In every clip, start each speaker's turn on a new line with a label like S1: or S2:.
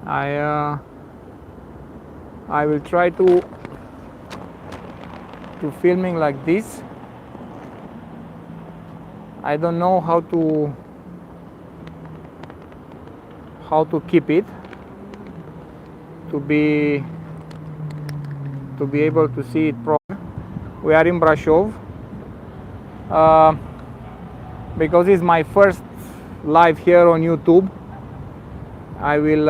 S1: I I will try to filming like this. I don't know how to keep it to be able to see it proper. We are in Brasov because it's my first live here on YouTube. I will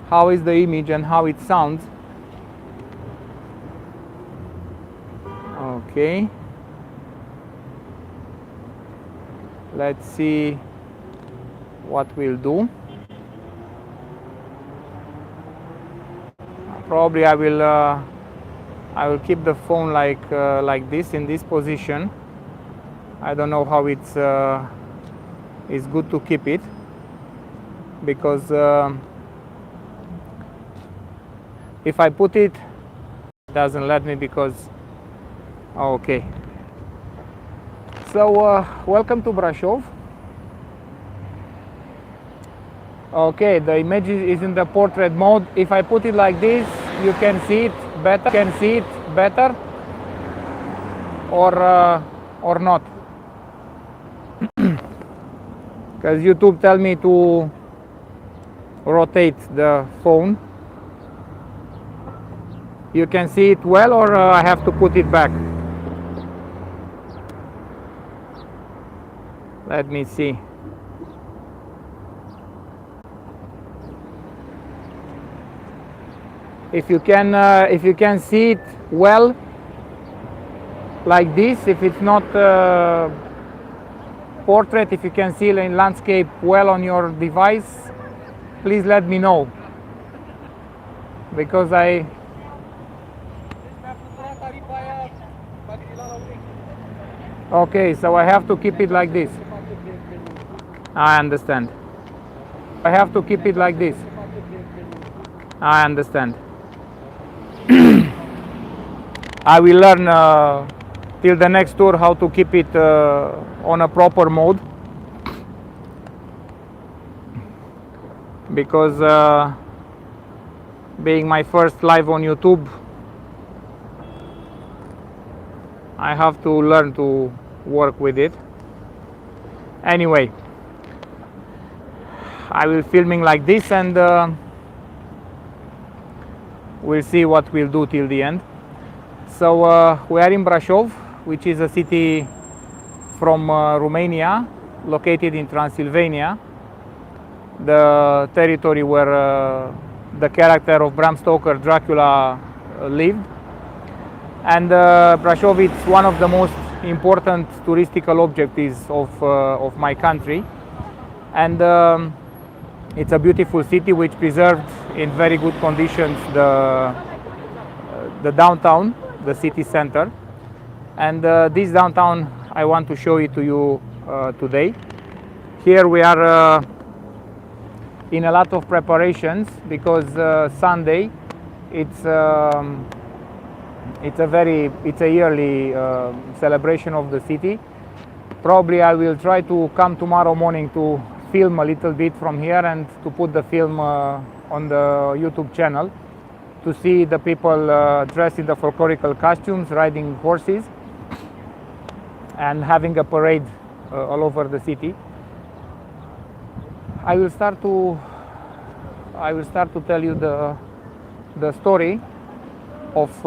S1: how is the image and how it sounds. Okay, let's see what we'll do. Probably I will keep the phone like this, in this position. I don't know how it's good to keep it, because if I put it doesn't let me, because okay. So welcome to Brasov. Okay, the image is in the portrait mode. If I put it like this, you can see it better, or not, because YouTube tell me to rotate the phone. You can see it well, or I have to put it back? Let me see. If you can see it well like this, if it's not portrait, if you can see in landscape well on your device, please let me know, because okay, so I have to keep it like this. I understand. I have to keep it like this. I understand. I will learn till the next tour how to keep it on a proper mode, because being my first live on YouTube, I have to learn to work with it. Anyway, I will filming like this, and we'll see what we'll do till the end. So we are in Brasov, which is a city from Romania, located in Transylvania, the territory where the character of Bram Stoker, Dracula, lived. And Brasov is one of the most important touristical objectives of my country, and it's a beautiful city which preserved in very good conditions the downtown, the city center. And this downtown, I want to show it to you today. Here we are in a lot of preparations, because Sunday it's a yearly celebration of the city. Probably I will try to come tomorrow morning to film a little bit from here, and to put the film on the YouTube channel, to see the people dressed in the folklorical costumes, riding horses, and having a parade all over the city. I will start to tell you the story of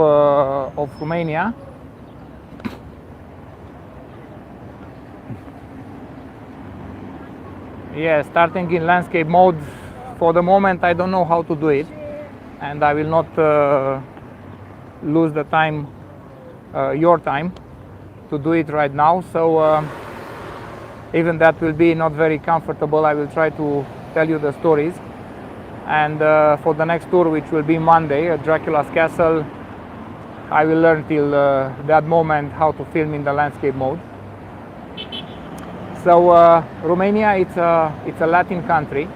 S1: Romania. Yeah, starting in landscape mode. For the moment, I don't know how to do it, and I will not lose the time, your time, to do it right now. So even that will be not very comfortable. I will try to tell you the stories, and for the next tour, which will be Monday at Dracula's Castle, I will learn till that moment how to film in the landscape mode. So Romania, it's a Latin country,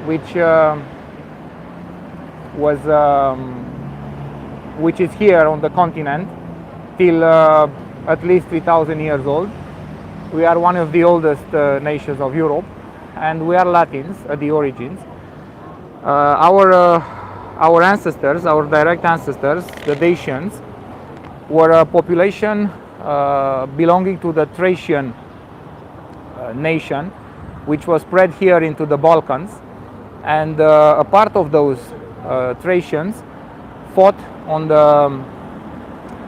S1: which is here on the continent till at least 3,000 years old. We are one of the oldest nations of Europe, and we are Latins at the origins. Our ancestors, our direct ancestors, the Dacians, were a population belonging to the Thracian nation, which was spread here into the Balkans, and a part of those Thracians fought on the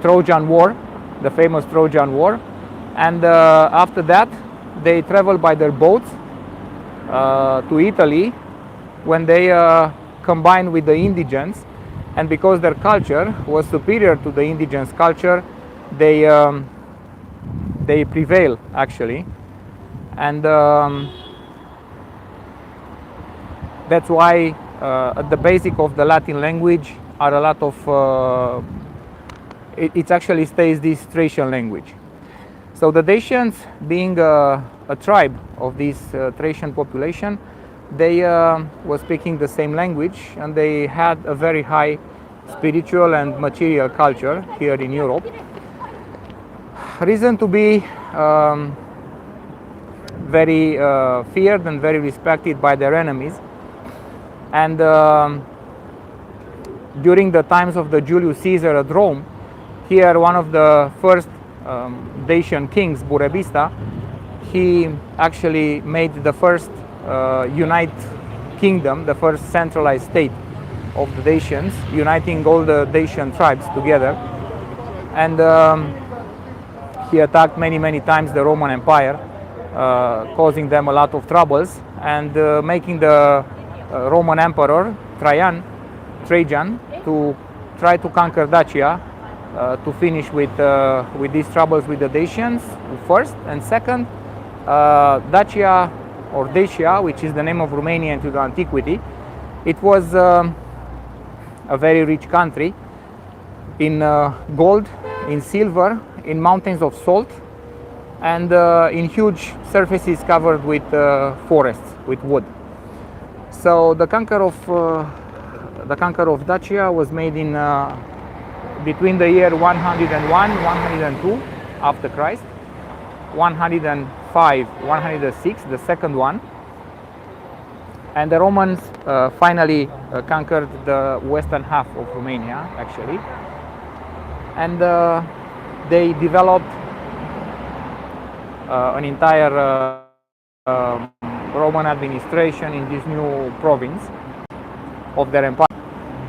S1: Trojan War, the famous Trojan War, and after that they traveled by their boats to Italy when they combined with the indigents, and because their culture was superior to the indigenous culture, they prevail actually, and that's why at the basic of the Latin language are a lot of it actually stays this Thracian language. So the Dacians, being a tribe of this Thracian population, they were speaking the same language, and they had a very high spiritual and material culture here in Europe. Reason to be very feared and very respected by their enemies. And during the times of the Julius Caesar at Rome, here one of the first Dacian kings, Burebista, he actually made the first unite kingdom, the first centralized state of the Dacians, uniting all the Dacian tribes together. And he attacked many times the Roman Empire, causing them a lot of troubles, and making the Roman Emperor Trajan to try to conquer Dacia, to finish with these troubles with the Dacians first, and second, Dacia, or Dacia, which is the name of Romania into the antiquity, it was a very rich country in gold, in silver, in mountains of salt, and in huge surfaces covered with forests, with wood. So the conquer of Dacia was made in between the year 101, 102 after Christ, 105, 106, the second one, and the Romans finally conquered the western half of Romania, actually, and they developed an entire Roman administration in this new province of their empire.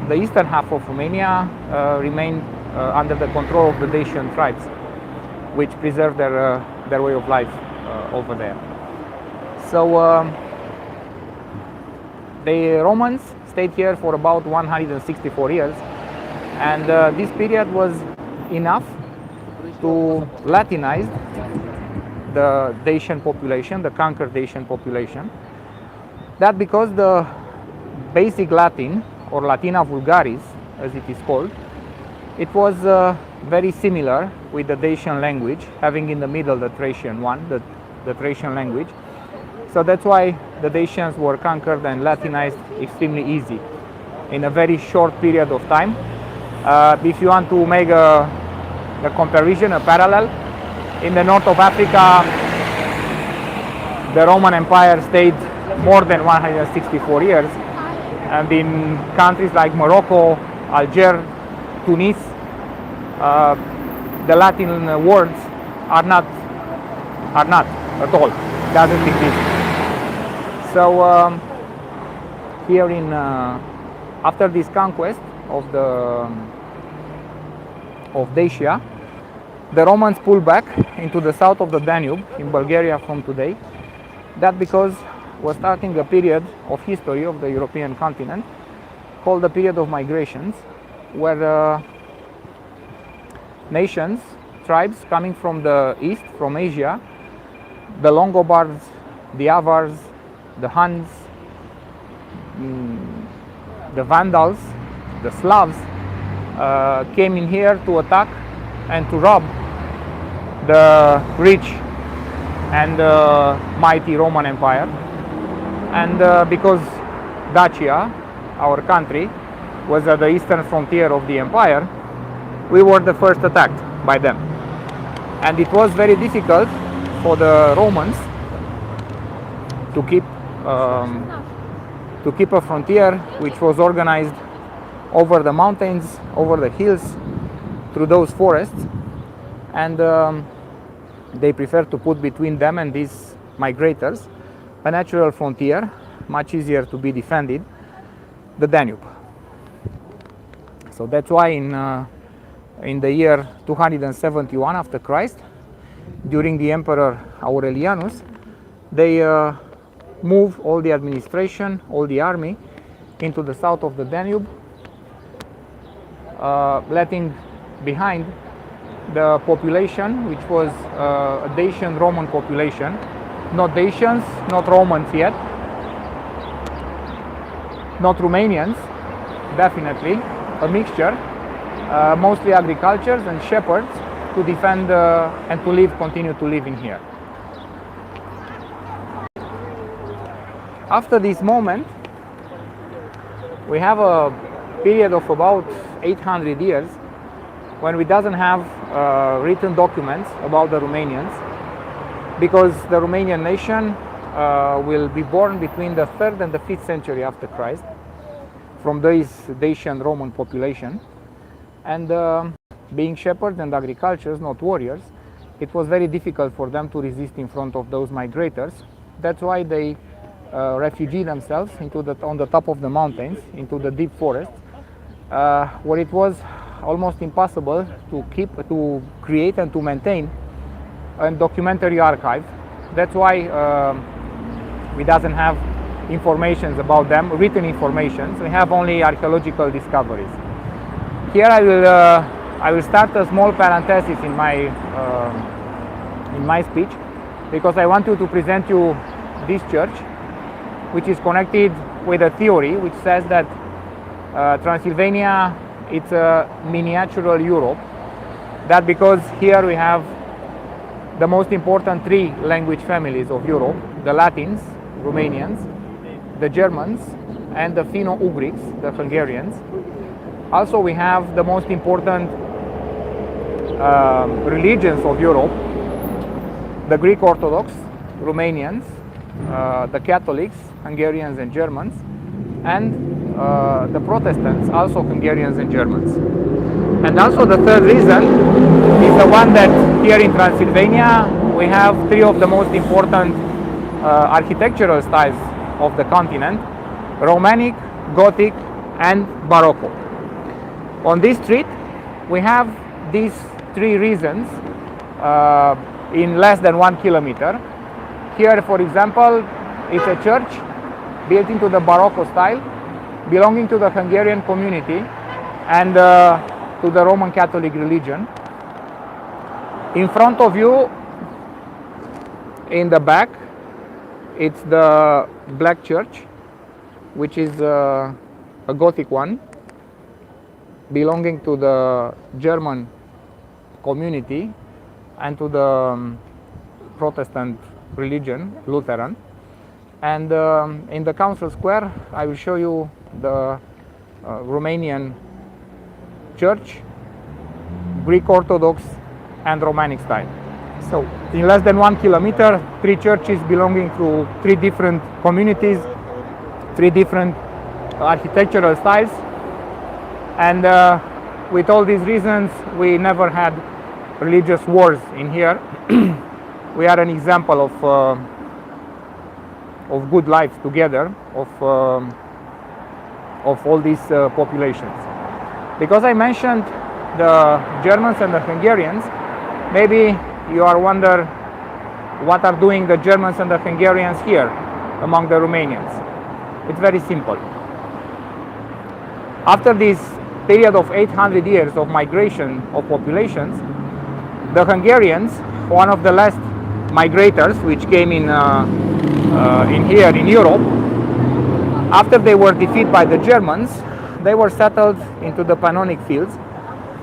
S1: The eastern half of Romania remained under the control of the Dacian tribes, which preserved their way of life over there. So the Romans stayed here for about 164 years, and this period was enough to Latinize the Dacian population, the conquered Dacian population. That because the basic Latin, or Latina vulgaris as it is called, it was very similar with the Dacian language, having in the middle the Thracian one, the Thracian language. So that's why the Dacians were conquered and Latinized extremely easy in a very short period of time. If you want to make a comparison, a parallel, in the north of Africa, the Roman Empire stayed more than 164 years, and in countries like Morocco, Algeria, Tunis, the Latin words are not at all, doesn't exist. So here in after this conquest of Dacia, the Romans pulled back into the south of the Danube, in Bulgaria from today. That because was starting a period of history of the European continent called the period of migrations, where nations, tribes coming from the east, from Asia, the Longobards, the Avars, the Huns, the Vandals, the Slavs, came in here to attack and to rob the rich and mighty Roman Empire. And because Dacia, our country, was at the eastern frontier of the empire, we were the first attacked by them. And it was very difficult for the Romans to keep a frontier which was organized over the mountains, over the hills, through those forests, and they prefer to put between them and these migrators a natural frontier, much easier to be defended, the Danube. So that's why in the year 271 after Christ, during the Emperor Aurelianus, they move all the administration, all the army into the south of the Danube, letting behind the population, which was a Dacian Roman population, not Dacians, not Romans yet, not Romanians, definitely, a mixture, mostly agricultures and shepherds, to defend and to continue to live in here. After this moment, we have a period of about 800 years when we doesn't have written documents about the Romanians, because the Romanian nation will be born between the 3rd and the 5th century after Christ from this Dacian Roman population, and being shepherds and agricultures, not warriors, it was very difficult for them to resist in front of those migrators. That's why they refugee themselves on the top of the mountains, into the deep forest, where it was almost impossible to create and to maintain a documentary archive. That's why we doesn't have information about them, written information. We have only archaeological discoveries. Here I will start a small parenthesis in my speech, because I want to present you this church, which is connected with a theory which says that Transylvania, it's a miniatural Europe. That because here we have the most important 3 language families of Europe: the Latins, Romanians, the Germans, and the Finno-Ugrics, the Hungarians. Also, we have the most important religions of Europe: the Greek Orthodox, Romanians, the Catholics, Hungarians and Germans, and the Protestants, also Hungarians and Germans. And also the third reason is the one that here in Transylvania we have 3 of the most important architectural styles of the continent: Romanic, Gothic and Baroque. On this street we have these 3 reasons in less than 1 kilometer. Here, for example, it's a church built into the Baroque style, belonging to the Hungarian community and to the Roman Catholic religion. In front of you, in the back, it's the Black Church, which is a Gothic one, belonging to the German community and to the Protestant religion, Lutheran. And in the Council Square, I will show you the Romanian church, Greek Orthodox and Romanic style. So in less than 1 kilometer, 3 churches belonging to 3 different communities, 3 different architectural styles. And with all these reasons, we never had religious wars in here. We are an example of good life together of all these populations. Because I mentioned the Germans and the Hungarians, maybe you are wondering what are doing the Germans and the Hungarians here among the Romanians. It's very simple. After this period of 800 years of migration of populations, the Hungarians, one of the last migrators which came in here in Europe, after they were defeated by the Germans, they were settled into the Pannonic fields,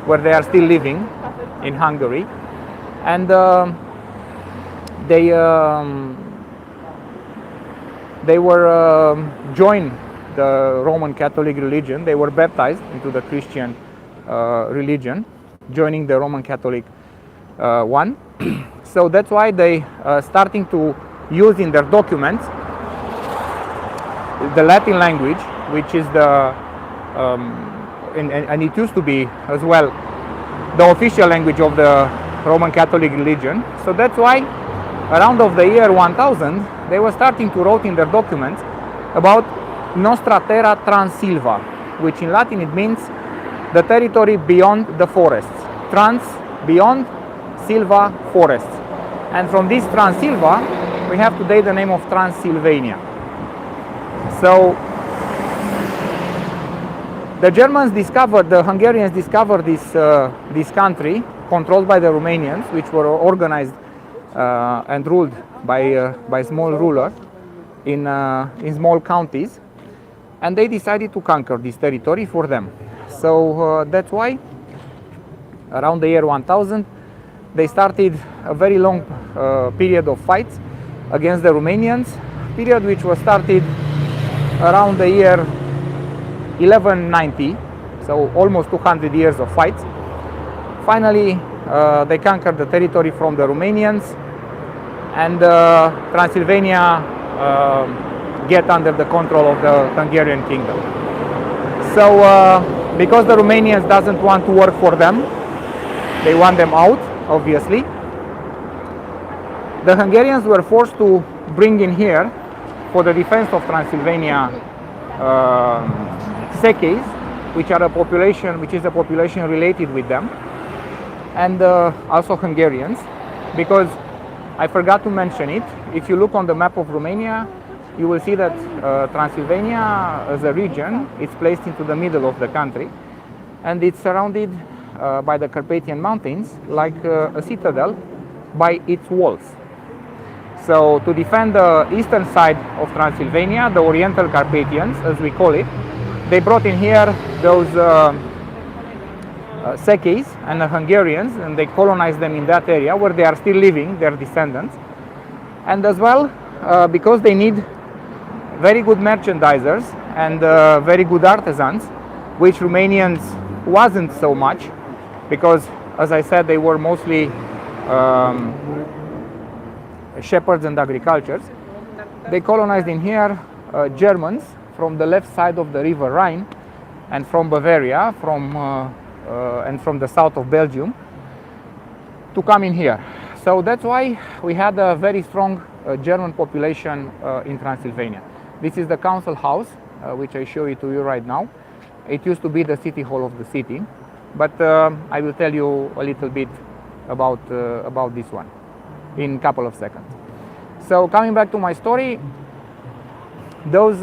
S1: where they are still living in Hungary, and they were joined the Roman Catholic religion. They were baptized into the Christian religion, joining the Roman Catholic one. So that's why they starting to use in their documents the Latin language, which is the and it used to be as well the official language of the Roman Catholic religion. So that's why around of the year 1000 they were starting to write in their documents about Nostra Terra Transilva, which in Latin it means the territory beyond the forests. Trans, beyond, Silva, forests. And from this Transilva we have today the name of Transylvania. So the Germans discovered, the Hungarians discovered this country controlled by the Romanians, which were organized and ruled by small rulers in small counties, and they decided to conquer this territory for them. So that's why around the year 1000 they started a very long period of fights against the Romanians, period which was started around the year 1190, so almost 200 years of fights. Finally, they conquered the territory from the Romanians, and Transylvania get under the control of the Hungarian kingdom. So, because the Romanians doesn't want to work for them, they want them out, obviously. The Hungarians were forced to bring in here for the defense of Transylvania Sekes, which are a population, which is a population related with them, and also Hungarians, because I forgot to mention it. If you look on the map of Romania, you will see that Transylvania as a region is placed into the middle of the country, and it's surrounded by the Carpathian Mountains like a citadel by its walls. So to defend the eastern side of Transylvania, the Oriental Carpathians, as we call it, they brought in here those Sekes and the Hungarians, and they colonized them in that area where they are still living, their descendants. And as well, because they need very good merchandisers and very good artisans, which Romanians wasn't so much, because, as I said, they were mostly shepherds and agricultures. They colonized in here Germans from the left side of the river Rhine and from Bavaria, and from the south of Belgium, to come in here. So that's why we had a very strong German population in Transylvania. This is the council house, which I show it to you right now. It used to be the city hall of the city, but I will tell you a little bit about this one in a couple of seconds. So coming back to my story, those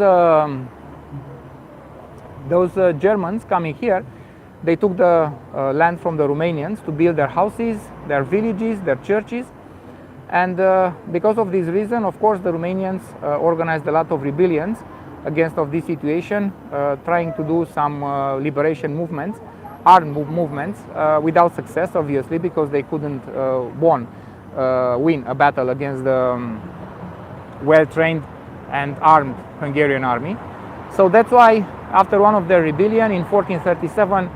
S1: Germans coming here, they took the land from the Romanians to build their houses, their villages, their churches, and because of this reason, of course, the Romanians organized a lot of rebellions against of this situation, trying to do some liberation movements, armed movements, without success, obviously, because they couldn't win a battle against the well-trained and armed Hungarian army. So that's why, after one of their rebellion in 1437,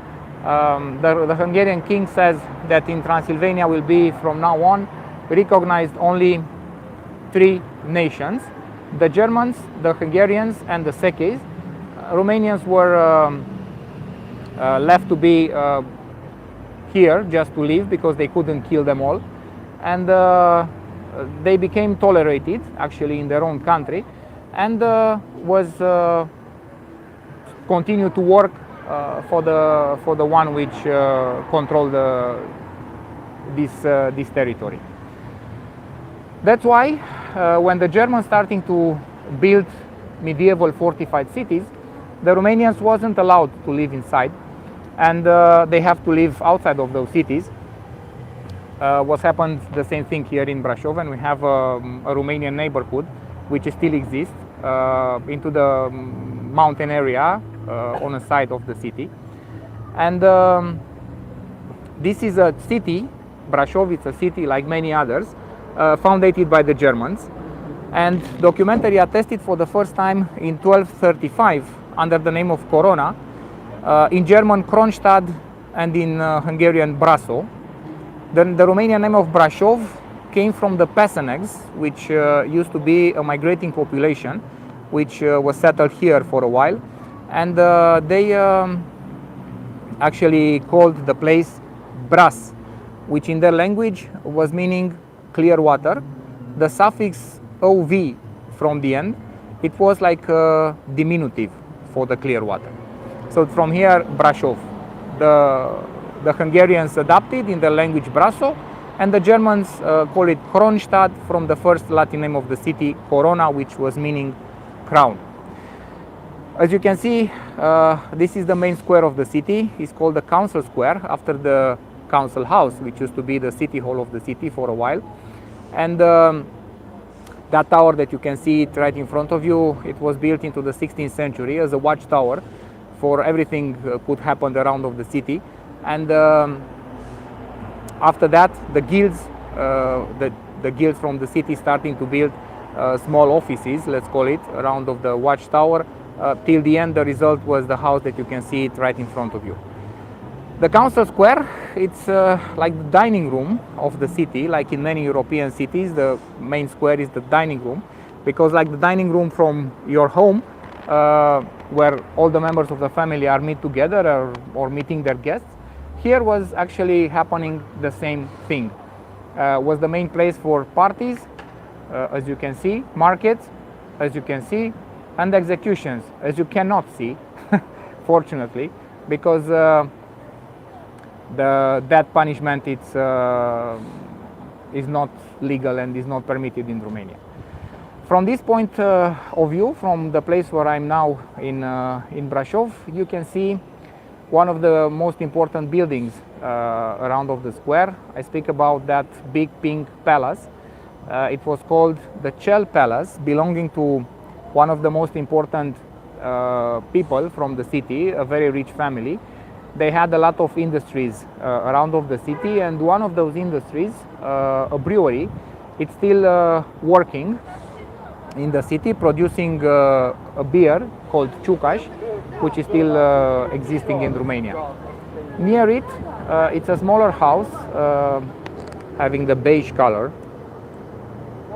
S1: the Hungarian king says that in Transylvania will be from now on recognized only three nations: the Germans, the Hungarians, and the Sekes. Romanians were left to be here just to live, because they couldn't kill them all, and they became tolerated actually in their own country, and was continued to work for the one which controlled this territory. That's why when the Germans starting to build medieval fortified cities, the Romanians wasn't allowed to live inside, and they have to live outside of those cities. What happened, the same thing here in Brasov, and we have a Romanian neighborhood which still exists into the mountain area on the side of the city. And this is a city, Brasov, it's a city like many others, founded by the Germans, and documentary attested for the first time in 1235 under the name of Corona, in German Kronstadt and in Hungarian Brasov. The Romanian name of Brasov came from the Pesenegs, which used to be a migrating population, which was settled here for a while, and they actually called the place Bras, which in their language was meaning clear water. The suffix ov from the end, it was like a diminutive for the clear water. So from here, Brasov. The Hungarians adapted in their language Brasov, and the Germans call it Kronstadt from the first Latin name of the city, Corona, which was meaning crown. As you can see, this is the main square of the city. It's called the Council Square, after the council house, which used to be the city hall of the city for a while. And that tower that you can see it right in front of you, it was built into the 16th century as a watchtower for everything could happen around of the city. And after that, the guilds, the guilds from the city starting to build small offices, let's call it, around of the watchtower. Till the end, the result was the house that you can see it right in front of you. The Council Square, it's like the dining room of the city. Like in many European cities, the main square is the dining room, because like the dining room from your home, where all the members of the family are meet together or meeting their guests, here was actually happening the same thing. Was the main place for parties, as you can see, markets, as you can see, and executions, as you cannot see, fortunately, because the death punishment is not legal and is not permitted in Romania. From this point of view, from the place where I'm now in Brasov, you can see one of the most important buildings around of the square. I speak about that big pink palace. It was called the Cel Palace, belonging to one of the most important people from the city, a very rich family. They had a lot of industries around of the city, and one of those industries, a brewery, it's still working in the city, producing a beer called Ciucaș, which is still existing in Romania. Near it, it's a smaller house having the beige color.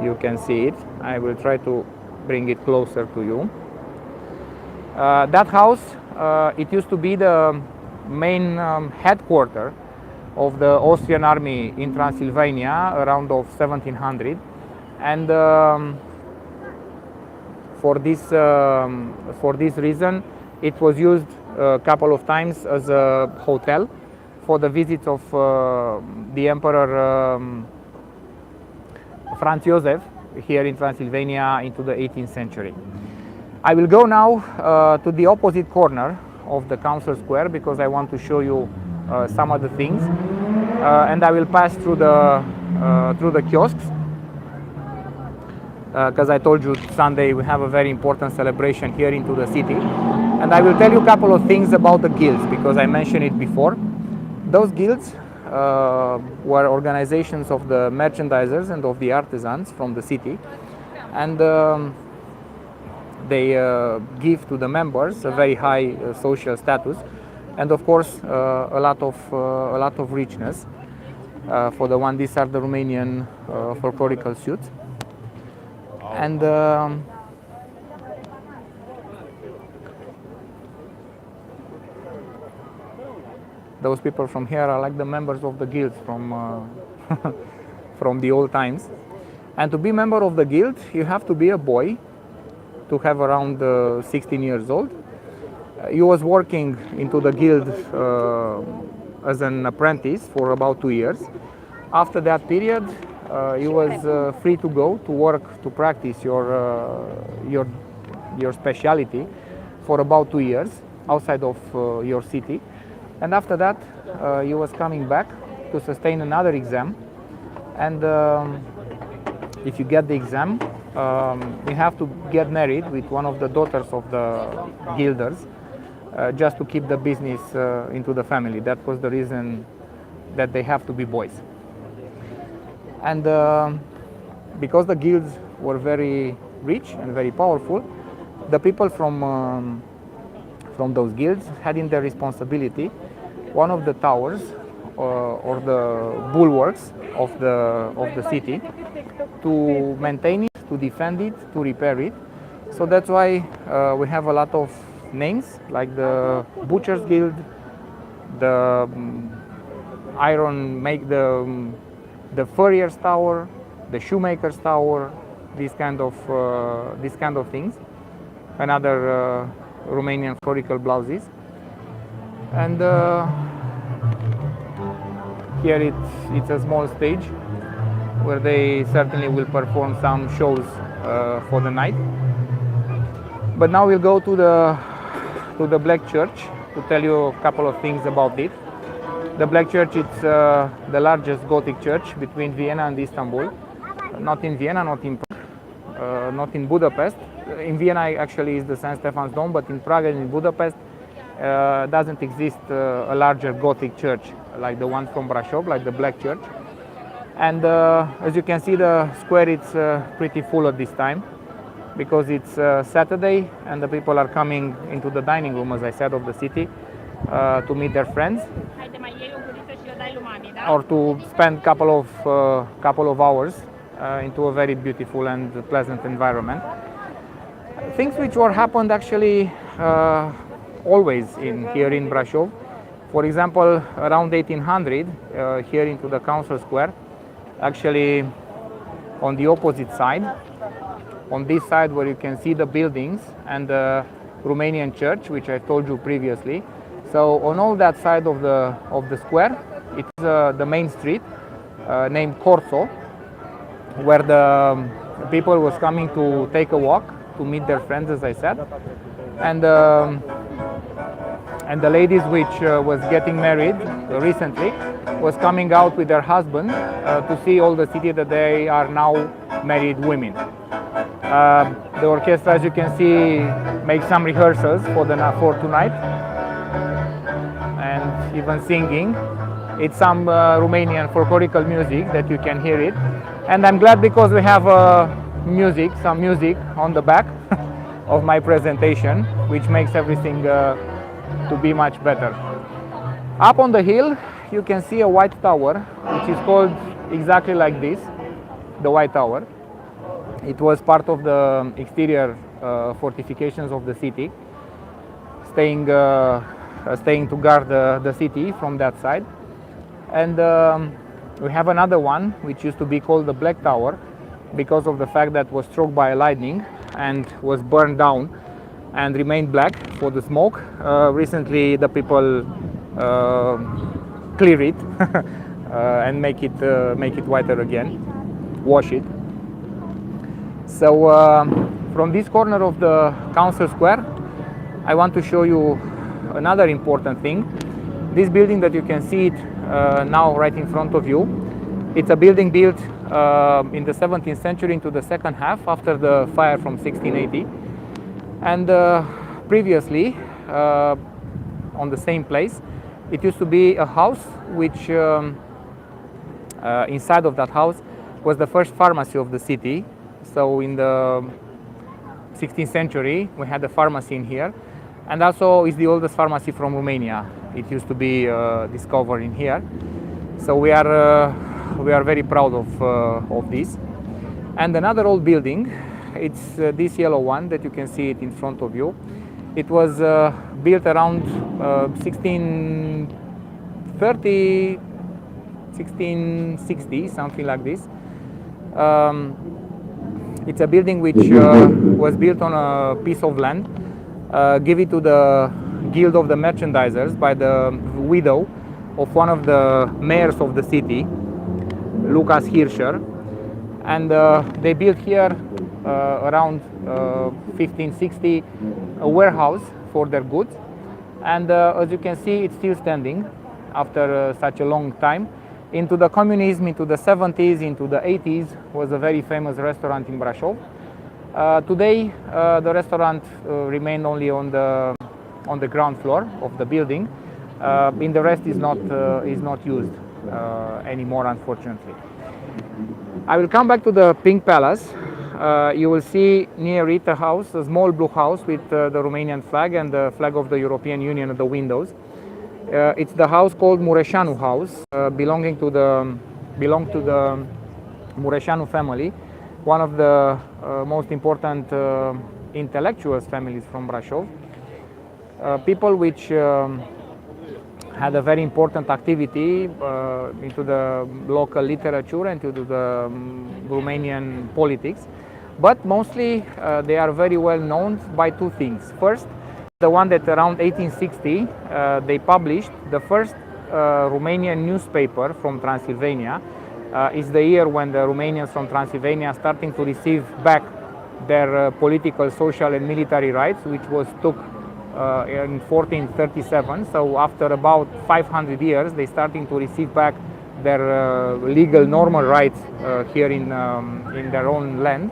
S1: You can see it. I will try to bring it closer to you. That house, it used to be the main headquarters of the Austrian army in Transylvania around of 1700, and for this reason it was used a couple of times as a hotel for the visits of the Emperor Franz Joseph here in Transylvania into the 18th century. I will go now to the opposite corner of the Council Square, because I want to show you some of the things, and I will pass through the kiosks, because I told you Sunday we have a very important celebration here into the city, and I will tell you a couple of things about the guilds, because I mentioned it before. Those guilds were organizations of the merchandisers and of the artisans from the city, and they give to the members a very high social status, and of course a lot of richness. For the one, these are the Romanian folklorical suits, and those people from here are like the members of the guild from from the old times. And to be member of the guild, you have to be a boy, to have around 16 years old. He was working into the guild as an apprentice for about 2 years. After that period, he was free to go to work, to practice your specialty for about 2 years outside of your city. And after that, he was coming back to sustain another exam. And if you get the exam, you have to get married with one of the daughters of the guilders, just to keep the business into the family. That was the reason that they have to be boys. And because the guilds were very rich and very powerful, the people from those guilds had in their responsibility one of the towers or the bulwarks of the city, to maintain it, to defend it, to repair it. So that's why we have a lot of names like the Butchers Guild, the the Furrier's Tower, the Shoemaker's Tower, these kind of things, and other Romanian florical blouses. And here it's a small stage where they certainly will perform some shows for the night. But now we'll go to the Black Church to tell you a couple of things about it. The Black Church is the largest Gothic church between Vienna and Istanbul. Not in Vienna, not in Prague, not in Budapest. In Vienna actually is the St. Stephen's Dome, but in Prague and in Budapest doesn't exist a larger Gothic church like the one from Brasov, like the Black Church. And as you can see, the square is pretty full at this time because it's Saturday and the people are coming into the dining room, as I said, of the city to meet their friends or to spend couple of hours into a very beautiful and pleasant environment. Things which were happened actually always here in Brasov. For example, around 1800, here into the council square, actually on the opposite side, on this side where you can see the buildings and the Romanian church, which I told you previously. So on all that side of the square, it's the main street named Corso, where the people was coming to take a walk to meet their friends, as I said, and the ladies which was getting married recently was coming out with their husband to see all the city that they are now married women. The orchestra, as you can see, makes some rehearsals for tonight and even singing. It's some Romanian folklorical music that you can hear it, and I'm glad because we have some music on the back of my presentation, which makes everything to be much better. Up on the hill you can see a white tower, which is called exactly like this, the White Tower. It was part of the exterior fortifications of the city, staying to guard the city from that side. And we have another one which used to be called the Black Tower because of the fact that was struck by lightning and was burned down and remained black for the smoke. Recently the people clear it and make it whiter again, wash it. So from this corner of the council square, I want to show you another important thing. This building that you can see it now right in front of you, it's a building built in the 17th century into the second half after the fire from 1680. And previously, on the same place, it used to be a house which inside of that house was the first pharmacy of the city. So in the 16th century, we had a pharmacy in here, and also is the oldest pharmacy from Romania. It used to be discovered in here. So we are very proud of this. And another old building, it's this yellow one that you can see it in front of you. It was built around 1630, 1660, something like this. It's a building which was built on a piece of land, given to the Guild of the Merchandisers by the widow of one of the mayors of the city, Lucas Hirscher. And they built here around 1560 a warehouse for their goods, and as you can see, it's still standing after such a long time. Into the communism, into the 70s, into the 80s, was a very famous restaurant in Brasov. Today the restaurant remained only on the ground floor of the building. In the rest is not used anymore, unfortunately. I will come back to the Pink Palace. You will see near it a house, a small blue house with the Romanian flag and the flag of the European Union at the windows. It's the house called Mureșanu House, belong to the Mureșanu family, one of the most important intellectuals families from Brasov. People which had a very important activity into the local literature and into the Romanian politics, but mostly they are very well known by two things. First, the one that around 1860 they published the first Romanian newspaper from Transylvania. Is the year when the Romanians from Transylvania are starting to receive back their political, social and military rights, which was took in 1437. So after about 500 years, they starting to receive back their legal, normal rights here in their own land.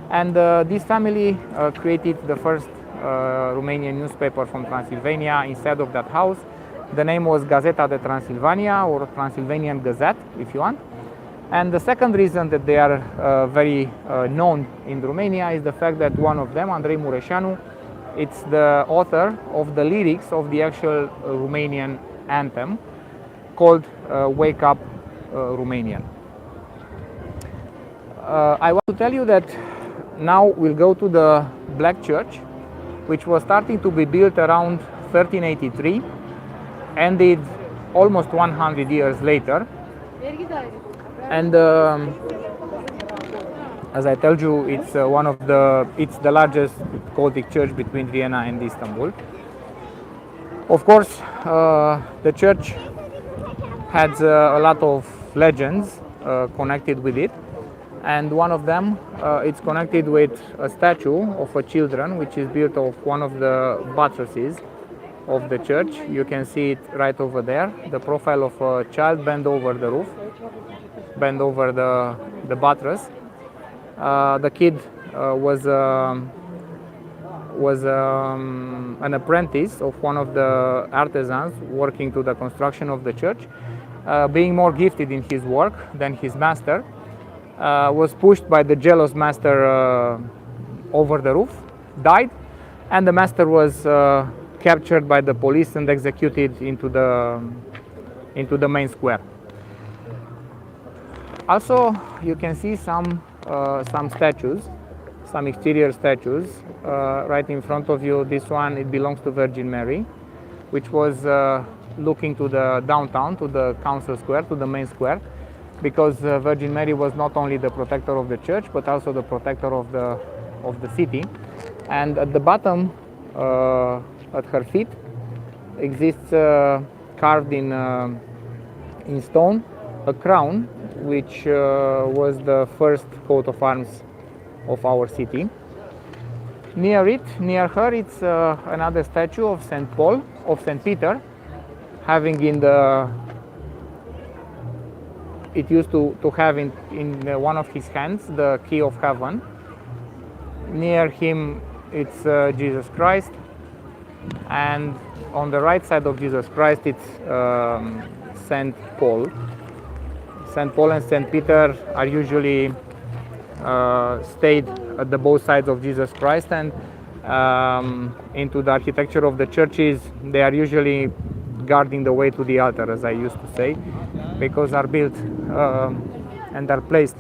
S1: And this family created the first Romanian newspaper from Transylvania instead of that house. The name was Gazeta de Transilvania, or Transylvanian Gazette, if you want. And the second reason that they are very known in Romania is the fact that one of them, Andrei Mureșanu, it's the author of the lyrics of the actual Romanian anthem called Wake Up Romanian. I want to tell you that now we'll go to the Black Church, which was starting to be built around 1383, ended almost 100 years later. And as I told you, it's it's the largest Gothic church between Vienna and Istanbul. Of course, the church has a lot of legends connected with it, and one of them it's connected with a statue of a children, which is built of one of the buttresses of the church. You can see it right over there, the profile of a child bent over the roof, bent over the buttress. The kid was an apprentice of one of the artisans working to the construction of the church. Being more gifted in his work than his master, was pushed by the jealous master over the roof, died, and the master was captured by the police and executed into the main square. Also, you can see some statues, some exterior statues right in front of you. This one, it belongs to Virgin Mary, which was looking to the downtown, to the council square, to the main square, because Virgin Mary was not only the protector of the church, but also the protector of the city. And at the bottom, at her feet, exists carved in stone a crown, which was the first coat of arms of our city. Near her, it's another statue of St. Peter, having it used to have in one of his hands the key of heaven. Near him, it's Jesus Christ, and on the right side of Jesus Christ, it's St. Paul. St. Paul and St. Peter are usually stayed at the both sides of Jesus Christ, and into the architecture of the churches, they are usually guarding the way to the altar, as I used to say, because are built and are placed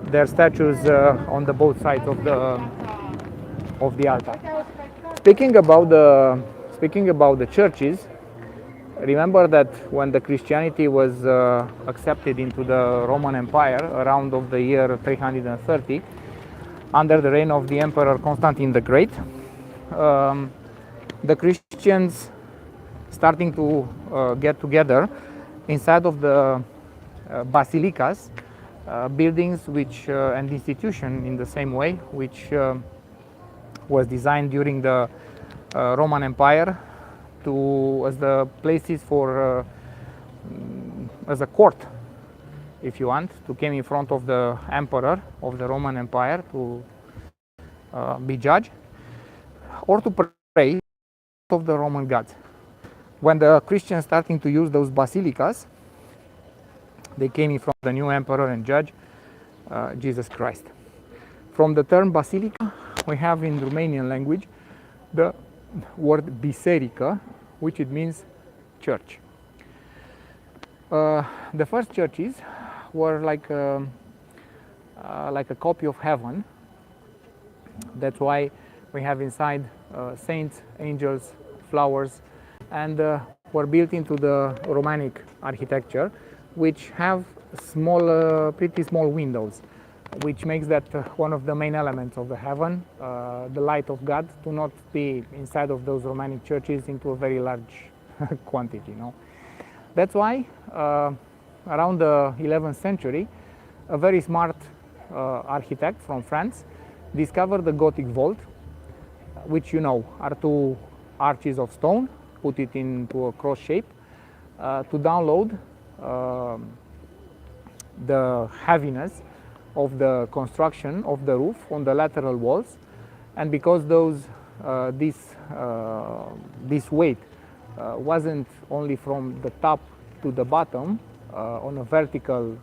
S1: their statues on the both sides of the altar. Speaking about the churches, remember that when the Christianity was accepted into the Roman Empire around of the year 330, under the reign of the Emperor Constantine the Great, the Christians starting to get together inside of the basilicas, buildings which and institution in the same way, which was designed during the Roman Empire as the places for as a court, if you want, to come in front of the emperor of the Roman Empire to be judged or to pray of the Roman gods. When the Christians starting to use those basilicas, they came in front of the new emperor and judge, Jesus Christ. From the term basilica, we have in Romanian language the word biserică, which it means church. The first churches were like a copy of heaven. That's why we have inside saints, angels, flowers, and were built into the Romanic architecture, which have small, pretty small windows, which makes that one of the main elements of the heaven, the light of God, to not be inside of those Romanic churches into a very large quantity. That's why around the 11th century, a very smart architect from France discovered the Gothic vault, which are two arches of stone, put it into a cross shape, to download the heaviness of the construction of the roof on the lateral walls. And because this weight wasn't only from the top to the bottom on a vertical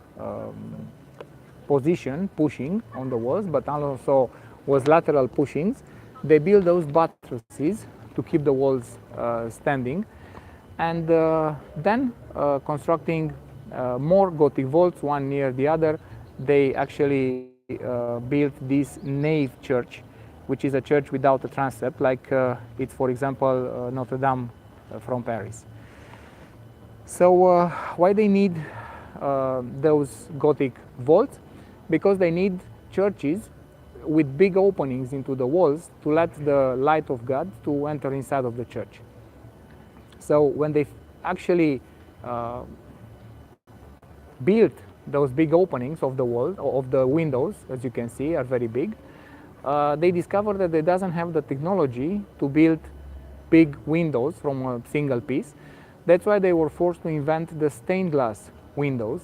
S1: position, pushing on the walls, but also was lateral pushings, they built those buttresses to keep the walls standing. And then constructing more Gothic vaults, one near the other, they actually built this nave church, which is a church without a transept, like it's, for example, Notre Dame from Paris. So why they need those Gothic vaults? Because they need churches with big openings into the walls to let the light of God to enter inside of the church. So when they actually built those big openings of the wall, of the windows, as you can see, are very big, they discovered that they doesn't have the technology to build big windows from a single piece. That's why they were forced to invent the stained glass windows,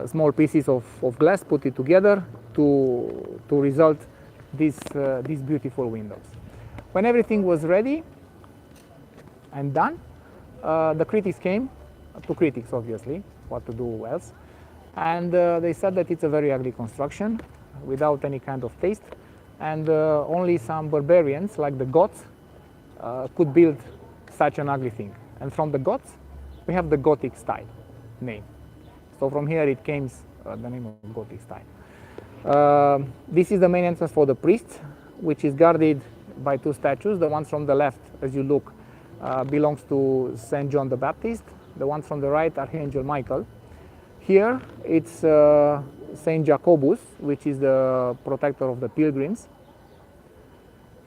S1: small pieces of glass, put it together to result these beautiful windows. When everything was ready and done, the critics came, to critics obviously, what to do else, and they said that it's a very ugly construction without any kind of taste, and only some barbarians like the Goths could build such an ugly thing. And from the Goths we have the Gothic style name. So from here it came the name of Gothic style. This is the main entrance for the priests, which is guarded by two statues. The one from the left, as you look, belongs to Saint John the Baptist. The one from the right, Archangel Michael. Here it's Saint Jacobus, which is the protector of the pilgrims.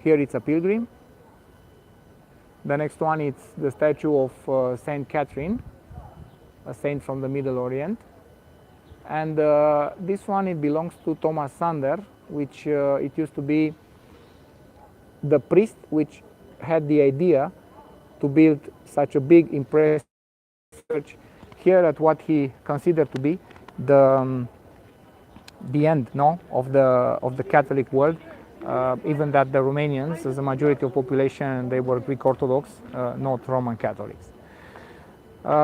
S1: Here it's a pilgrim. The next one is the statue of Saint Catherine, a saint from the Middle Orient. And this one, it belongs to Thomas Sander, which it used to be the priest which had the idea to build such a big, impressive church here at what he considered to be the end of the Catholic world. Even that the Romanians, as a majority of population, they were Greek Orthodox, not Roman Catholics.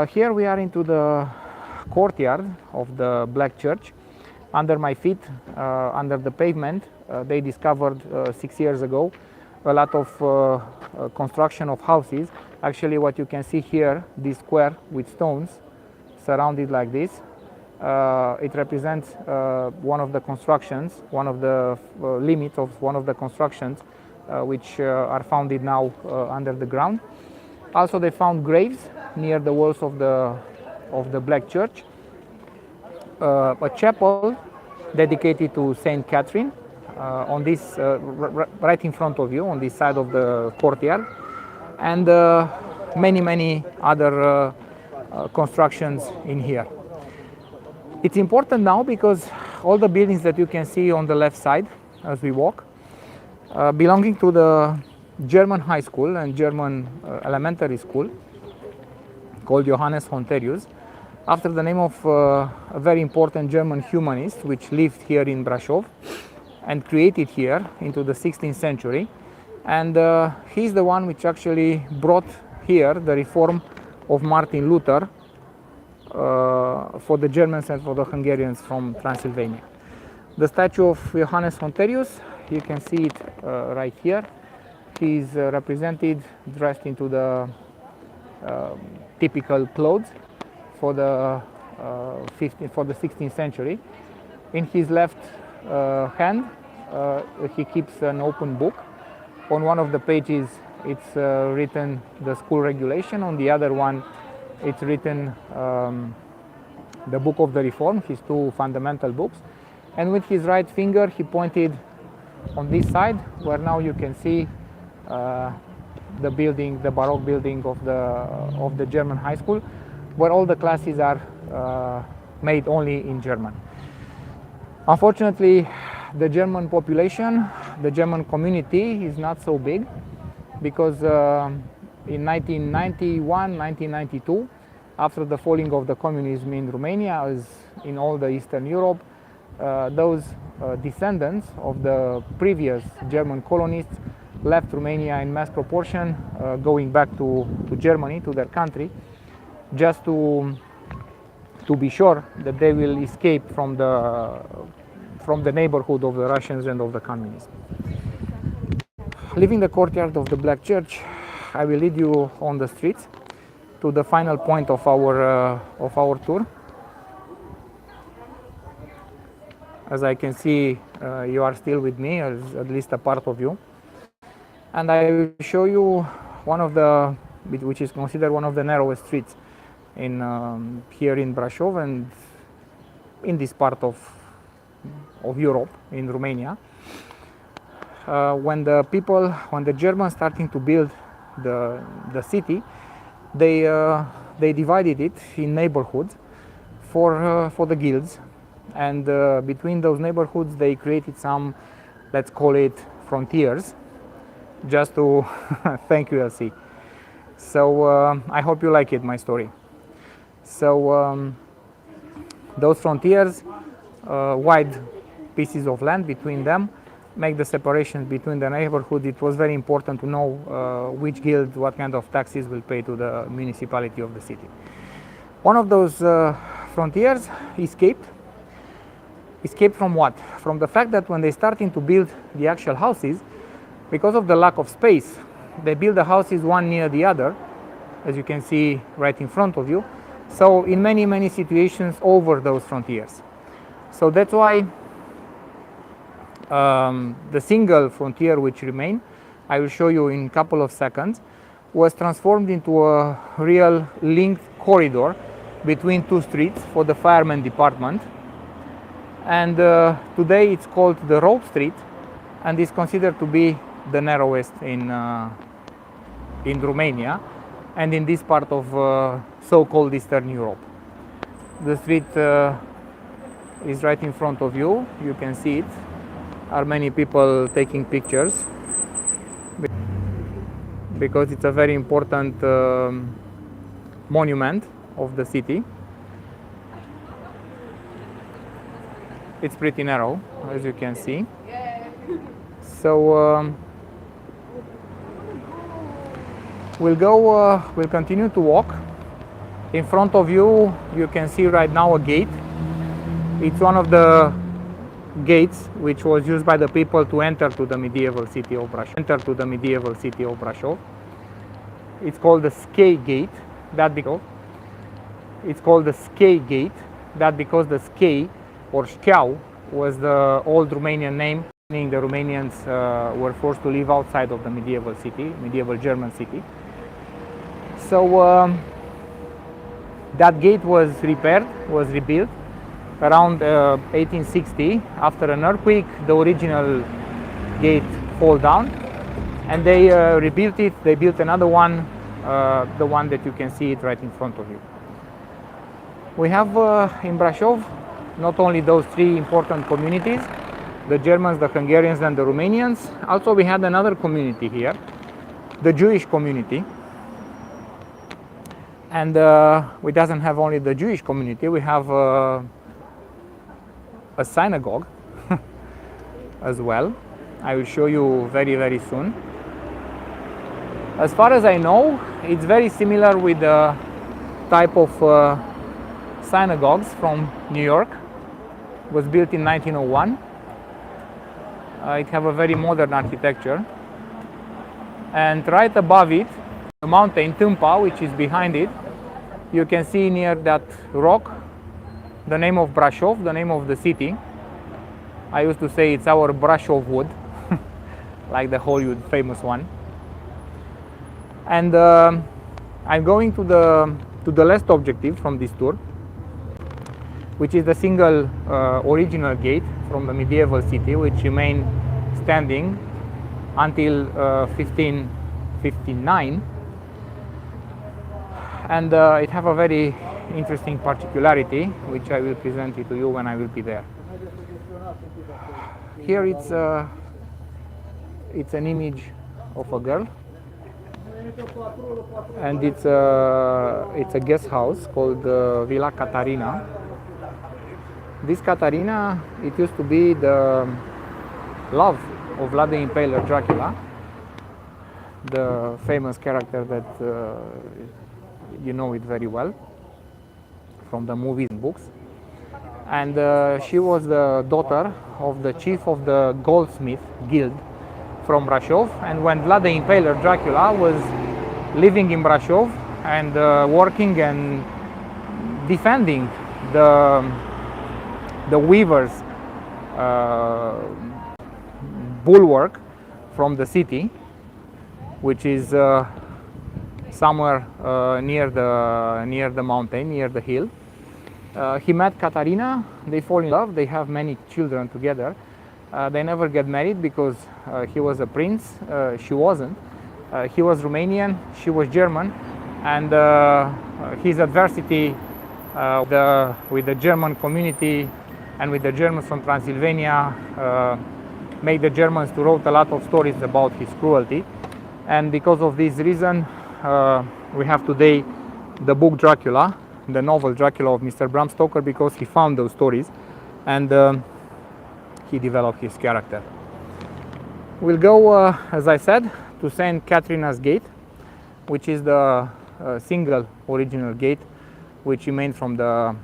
S1: Here we are into the courtyard of the Black Church. Under my feet, under the pavement, they discovered 6 years ago a lot of construction of houses. Actually, what you can see here, this square with stones surrounded like this, it represents one of the constructions, one of the limits of one of the constructions which are founded now under the ground. Also, they found graves near the walls of the Black Church, a chapel dedicated to Saint Catherine on this right in front of you on this side of the courtyard, and many other constructions in here. It's important now because all the buildings that you can see on the left side as we walk, belonging to the German high school and German elementary school called Johannes Honterius, after the name of a very important German humanist which lived here in Brasov and created here into the 16th century. And he's the one which actually brought here the reform of Martin Luther for the Germans and for the Hungarians from Transylvania. The statue of Johannes Honterius, you can see it right here. He's represented dressed into the typical clothes for the 16th century. In his left hand, he keeps an open book. On one of the pages, it's written the school regulation. On the other one, it's written the Book of the Reform, his two fundamental books. And with his right finger, he pointed on this side, where now you can see the building, the Baroque building of the German high school, where all the classes are made only in German. Unfortunately, the German population, the German community is not so big, because in 1991, 1992, after the falling of the communism in Romania, as in all the Eastern Europe, those descendants of the previous German colonists left Romania in mass proportion, going back to Germany, to their country, just to be sure that they will escape from the neighborhood of the Russians and of the communists. Leaving the courtyard of the Black Church, I will lead you on the streets to the final point of our tour. As I can see, you are still with me, as at least a part of you. And I will show you one of the, which is considered one of the narrowest streets in here in Brasov and in this part of Europe, in Romania. When the Germans starting to build the city, they divided it in neighborhoods for the guilds, and between those neighborhoods they created some, let's call it, frontiers, just to thank you, LC. So I hope you like it, my story. So those frontiers, wide pieces of land between them, make the separations between the neighborhood. It was very important to know which guild, what kind of taxes will pay to the municipality of the city. One of those frontiers escaped. Escaped from what? From the fact that when they started to build the actual houses, because of the lack of space, they build the houses one near the other, as you can see right in front of you. So in many situations over those frontiers. So that's why the single frontier which remained, I will show you in a couple of seconds, was transformed into a real linked corridor between two streets for the firemen department. And today it's called the Rope Street, and is considered to be the narrowest in Romania and in this part of so-called Eastern Europe. The street is right in front of you. You can see it. Are many people taking pictures because it's a very important monument of the city. It's pretty narrow, as you can see. So we'll continue to walk. In front of you, you can see right now a gate. It's one of the gates which was used by the people to enter to the medieval city of Brasov. It's called the Skei Gate. It's called the Skei Gate. That because the Skei or Sceau was the old Romanian name, meaning the Romanians were forced to live outside of the medieval German city. So that gate was rebuilt around 1860. After an earthquake, the original gate fell down, and they rebuilt it. They built another one, the one that you can see it right in front of you. We have in Brasov not only those three important communities, the Germans, the Hungarians, and the Romanians. Also, we had another community here, the Jewish community. And we doesn't have only the Jewish community, we have a synagogue as well. I will show you very soon. As far as I know, it's very similar with the type of synagogues from New York. It was built in 1901. It have a very modern architecture. And right above it, the mountain Tâmpa, which is behind it, You can see near that rock the name of Brasov, the name of the city. I used to say it's our Brasov wood, like the Hollywood famous one. And I'm going to the last objective from this tour, which is the single original gate from the medieval city, which remained standing until 1559. And it have a very interesting particularity, which I will present it to you when I will be there. Here it's an image of a girl, and it's a guest house called Villa Catarina. This Catarina, it used to be the love of Vlad the Impaler Dracula, the famous character that you know it very well from the movies and books. And she was the daughter of the chief of the goldsmith guild from Brasov. And when Vlad the Impaler Dracula was living in Brasov and working and defending the weavers' bulwark from the city, which is somewhere near the mountain, near the hill. He met Katarina, they fall in love, they have many children together. They never get married because he was a prince, she wasn't. He was Romanian, she was German, and his adversity with the German community and with the Germans from Transylvania made the Germans to write a lot of stories about his cruelty. And because of this reason, we have today the book Dracula, the novel Dracula of Mr. Bram Stoker, because he found those stories and he developed his character. We'll go, as I said, to St. Catherine's Gate, which is the single original gate which remained from the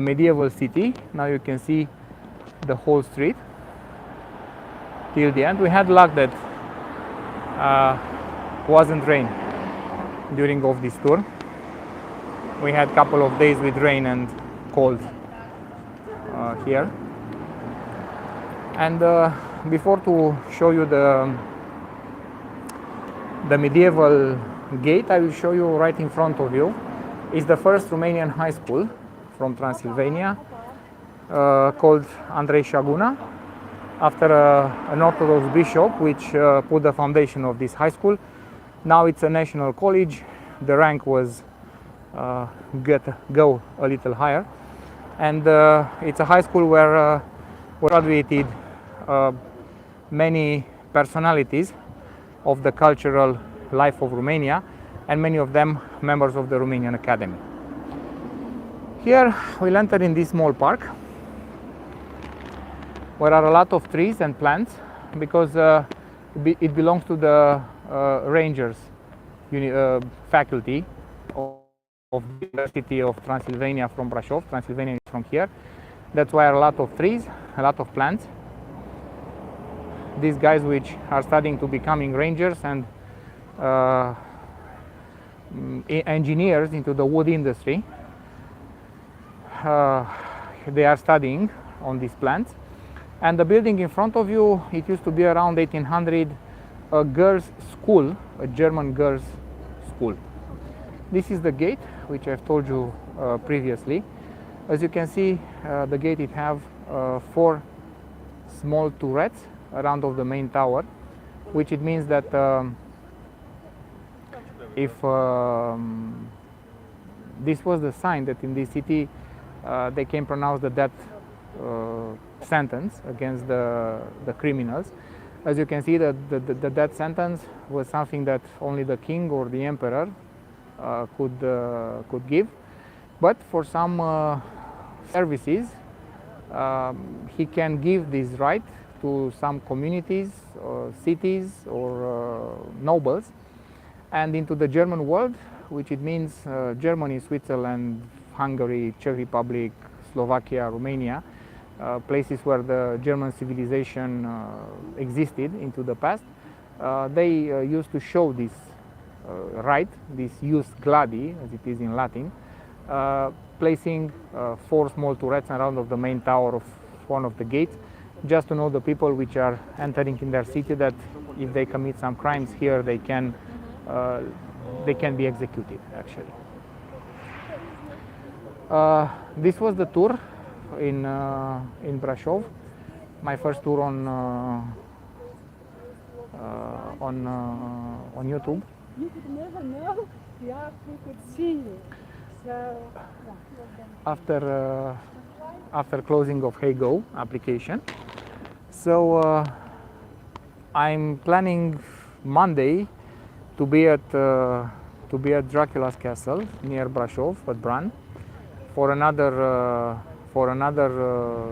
S1: medieval city. Now you can see the whole street till the end. We had luck that wasn't rain during of this tour. We had a couple of days with rain and cold here. And before to show you the medieval gate, I will show you right in front of you is the first Romanian high school from Transylvania called Andrei Shaguna, after an Orthodox bishop which put the foundation of this high school. Now it's a national college. The rank was go a little higher, and it's a high school where graduated many personalities of the cultural life of Romania, and many of them members of the Romanian Academy. Here we'll enter in this small park where are a lot of trees and plants, because it belongs to the Rangers faculty of the University of Transylvania from Brasov. Transylvania is from here. That's why a lot of trees, a lot of plants. These guys which are studying to becoming rangers and engineers into the wood industry, they are studying on these plants. And the building in front of you, it used to be around 1800 a girls' school, a German girls' school. This is the gate which I've told you previously. As you can see, the gate it have 4 small turrets around of the main tower, which it means that if this was the sign that in this city they can pronounce the death sentence against the criminals. As you can see, the death sentence was something that only the king or the emperor could give, but for some services he can give this right to some communities or cities or nobles. And into the German world, which it means Germany, Switzerland, Hungary, Czech Republic, Slovakia, Romania, places where the German civilization existed into the past, they used to show this rite, this ius gladi, as it is in Latin, placing 4 small turrets around of the main tower of one of the gates, just to know the people which are entering in their city that if they commit some crimes here, they can be executed, actually. This was the tour in Brasov, my first tour on YouTube.
S2: You could never know the art we could see you. So,
S1: after closing of HeyGo application, so I'm planning Monday to be at Dracula's castle near Brasov at Bran for another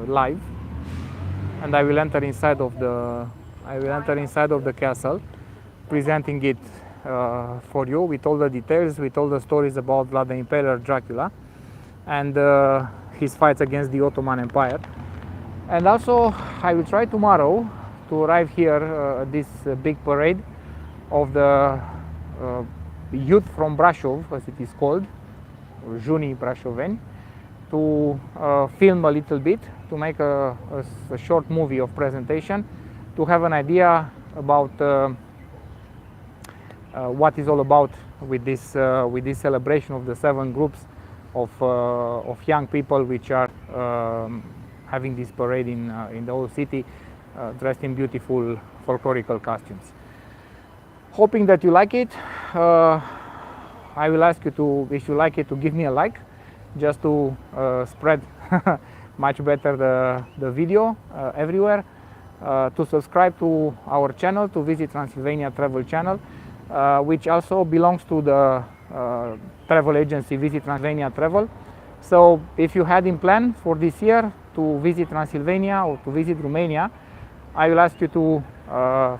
S1: live, and I will enter inside of the castle, presenting it for you with all the details, with all the stories about Vlad the Impaler, Dracula, and his fights against the Ottoman Empire. And also I will try tomorrow to arrive here at this big parade of the youth from Brasov, as it is called, or Junii Brașoveni, to film a little bit, to make a short movie of presentation, to have an idea about what is all about with this celebration of the 7 groups of young people which are having this parade in the whole city, dressed in beautiful folklorical costumes. Hoping that you like it. I will ask you to, if you like it, to give me a like, just to spread much better the video everywhere. To subscribe to our channel, to Visit Transylvania travel channel, which also belongs to the travel agency Visit Transylvania Travel. So if you had in plan for this year to visit Transylvania or to visit Romania, I will ask you to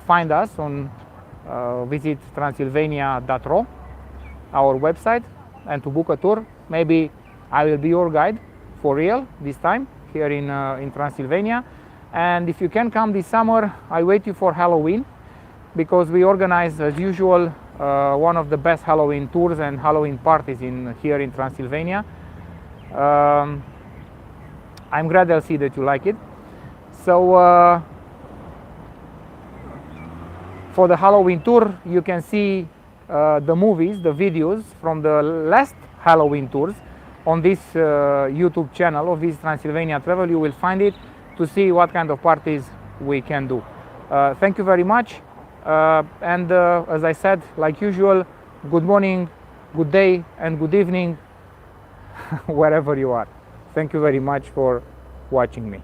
S1: find us on visittransylvania.ro, our website, and to book a tour. Maybe I will be your guide for real this time here in Transylvania. And if you can come this summer, I wait you for Halloween, because we organize, as usual, one of the best Halloween tours and Halloween parties here in Transylvania. I'm glad I'll see that you like it. So for the Halloween tour, you can see the movies, the videos from the last Halloween tours on this YouTube channel of Visit Transylvania Travel. You will find it to see what kind of parties we can do. Thank you very much. And as I said, like usual, good morning, good day, and good evening, wherever you are. Thank you very much for watching me.